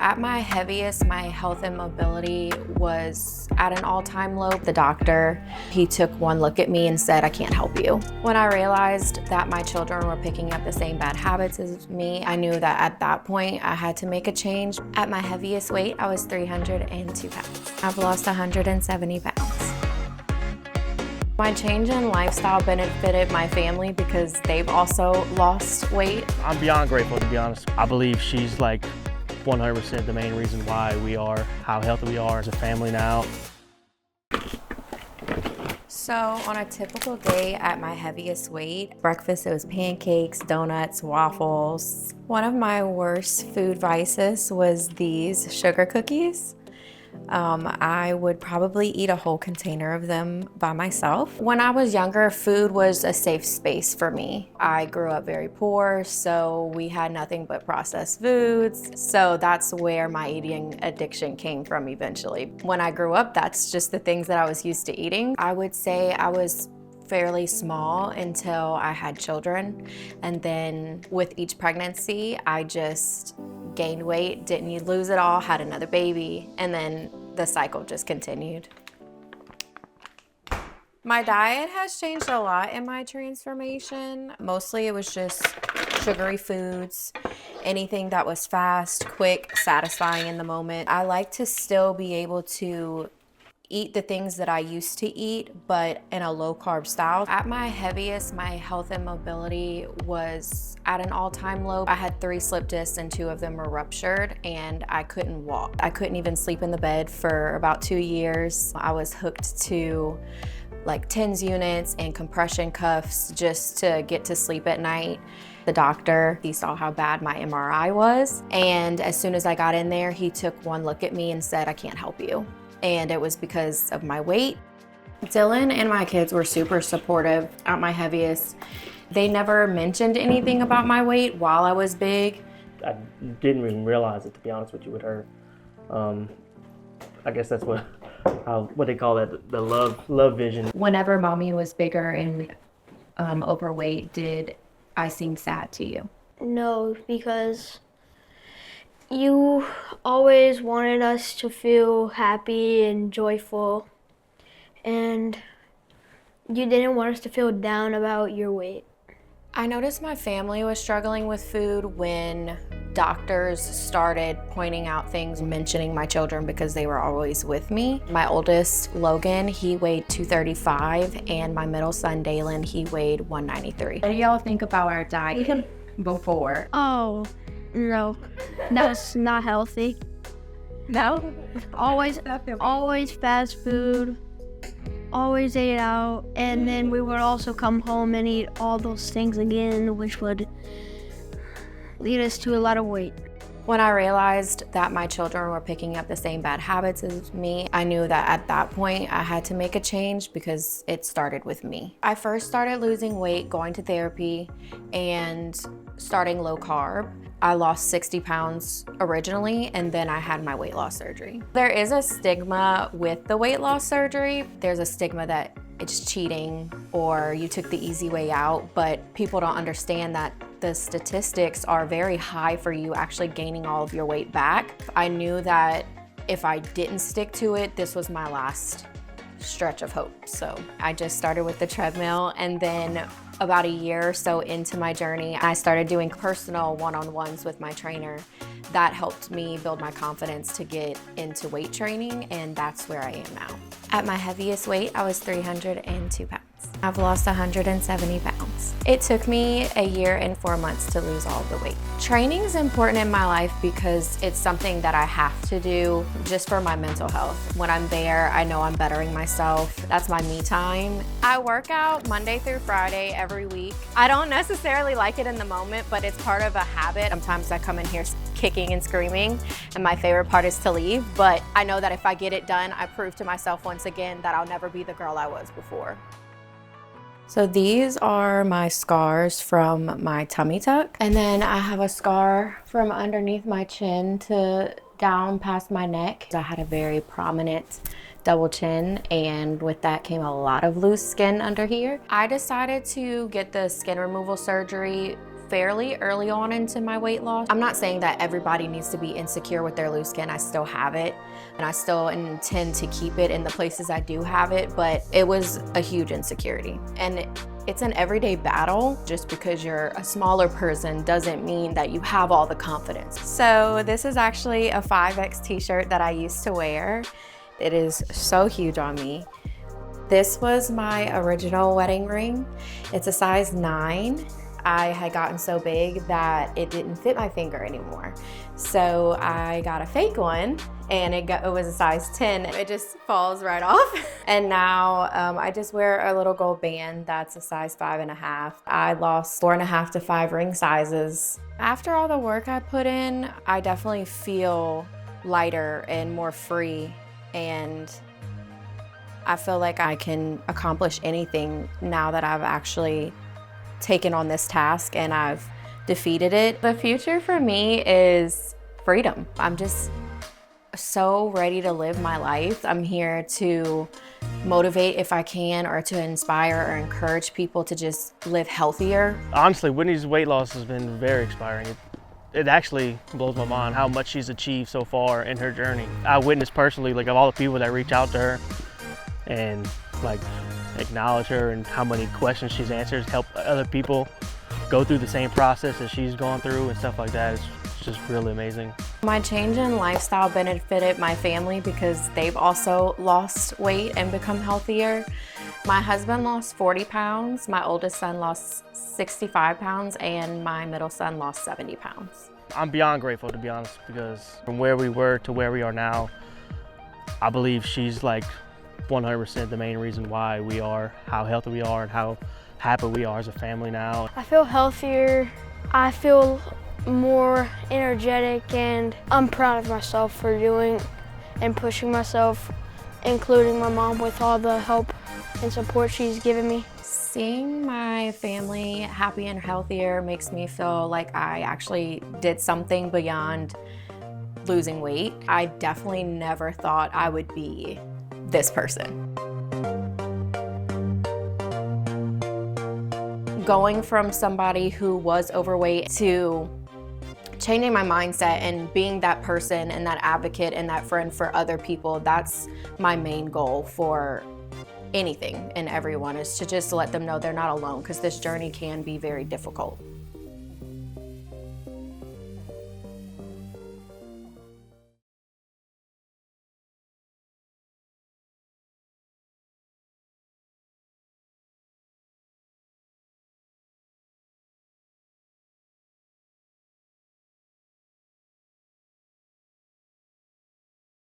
At my heaviest, my health and mobility was at an all-time low. The doctor, he took one look at me and said, "I can't help you." When I realized that my children were picking up the same bad habits as me, I knew that at that point I had to make a change. At my heaviest weight, I was 302 pounds. I've lost 170 pounds. My change in lifestyle benefited my family because they've also lost weight. I'm beyond grateful, to be honest. I believe she's like 100% the main reason why we are how healthy we are as a family now. So on a typical day at my heaviest weight, breakfast, it was pancakes, donuts, waffles. One of my worst food vices was these sugar cookies. I would probably eat a whole container of them by myself. When I was younger, food was a safe space for me. I grew up very poor, so we had nothing but processed foods. So that's where my eating addiction came from eventually. When I grew up, that's just the things that I was used to eating. I would say I was fairly small until I had children. And then with each pregnancy, I just gained weight, didn't lose it all, had another baby, and then the cycle just continued. My diet has changed a lot in my transformation. Mostly it was just sugary foods, anything that was fast, quick, satisfying in the moment. I like to still be able to eat the things that I used to eat, but in a low carb style. At my heaviest, my health and mobility was at an all-time low. I had 3 slip discs and 2 of them were ruptured and I couldn't walk. I couldn't even sleep in the bed for about 2 years. I was hooked to like TENS units and compression cuffs just to get to sleep at night. The doctor, he saw how bad my MRI was, and as soon as I got in there, he took one look at me and said, "I can't help you." And it was because of my weight. Dylan and my kids were super supportive at my heaviest. They never mentioned anything about my weight while I was big. I didn't even realize it, to be honest with you, with her. I guess that's what they call that, the love vision. Whenever mommy was bigger and overweight, did I seem sad to you? No, because you always wanted us to feel happy and joyful, and you didn't want us to feel down about your weight. I noticed my family was struggling with food when doctors started pointing out things, mentioning my children because they were always with me. My oldest, Logan, he weighed 235, and my middle son, Dalen, he weighed 193. What do y'all think about our diet before? Oh, no, that's not healthy. No? Always fast food, always ate out, and then we would also come home and eat all those things again, which would lead us to a lot of weight. When I realized that my children were picking up the same bad habits as me, I knew that at that point I had to make a change because it started with me. I first started losing weight, going to therapy, and starting low carb. I lost 60 pounds originally, and then I had my weight loss surgery. There is a stigma with the weight loss surgery. There's a stigma that it's cheating or you took the easy way out, but people don't understand that the statistics are very high for you actually gaining all of your weight back. I knew that if I didn't stick to it, this was my last stretch of hope. So I just started with the treadmill, and then about a year or so into my journey, I started doing personal one-on-ones with my trainer. That helped me build my confidence to get into weight training, and that's where I am now. At my heaviest weight, I was 302 pounds. I've lost 170 pounds. It took me a year and 4 months to lose all the weight. Training is important in my life because it's something that I have to do just for my mental health. When I'm there, I know I'm bettering myself. That's my me time. I work out Monday through Friday every week. I don't necessarily like it in the moment, but it's part of a habit. Sometimes I come in here kicking and screaming, and my favorite part is to leave, but I know that if I get it done, I prove to myself once again that I'll never be the girl I was before. So these are my scars from my tummy tuck. And then I have a scar from underneath my chin to down past my neck. I had a very prominent double chin, and with that came a lot of loose skin under here. I decided to get the skin removal surgery fairly early on into my weight loss. I'm not saying that everybody needs to be insecure with their loose skin. I still have it, and I still intend to keep it in the places I do have it, but it was a huge insecurity. And it's an everyday battle. Just because you're a smaller person doesn't mean that you have all the confidence. So this is actually a 5X t-shirt that I used to wear. It is so huge on me. This was my original wedding ring. It's a size 9. I had gotten so big that it didn't fit my finger anymore. So I got a fake one, and it was a size 10. It just falls right off. And now I just wear a little gold band that's a size 5.5. I lost 4.5 to 5 ring sizes. After all the work I put in, I definitely feel lighter and more free, and I feel like I can accomplish anything now that I've actually taken on this task and I've defeated it. The future for me is freedom. I'm just so ready to live my life. I'm here to motivate if I can, or to inspire or encourage people to just live healthier. Honestly, Whitney's weight loss has been very inspiring. It actually blows my mind how much she's achieved so far in her journey. I witnessed personally, like, of all the people that reach out to her and like acknowledge her, and how many questions she's answered, help other people go through the same process that she's gone through and stuff like that. It's just really amazing. My change in lifestyle benefited my family because they've also lost weight and become healthier. My husband lost 40 pounds, my oldest son lost 65 pounds, and my middle son lost 70 pounds. I'm beyond grateful, to be honest, because from where we were to where we are now, I believe she's like 100% the main reason why we are how healthy we are and how happy we are as a family now. I feel healthier. I feel more energetic, and I'm proud of myself for doing and pushing myself, including my mom with all the help and support she's given me. Seeing my family happy and healthier makes me feel like I actually did something beyond losing weight. I definitely never thought I would be this person. Going from somebody who was overweight to changing my mindset and being that person and that advocate and that friend for other people, that's my main goal for anything and everyone, is to just let them know they're not alone, because this journey can be very difficult.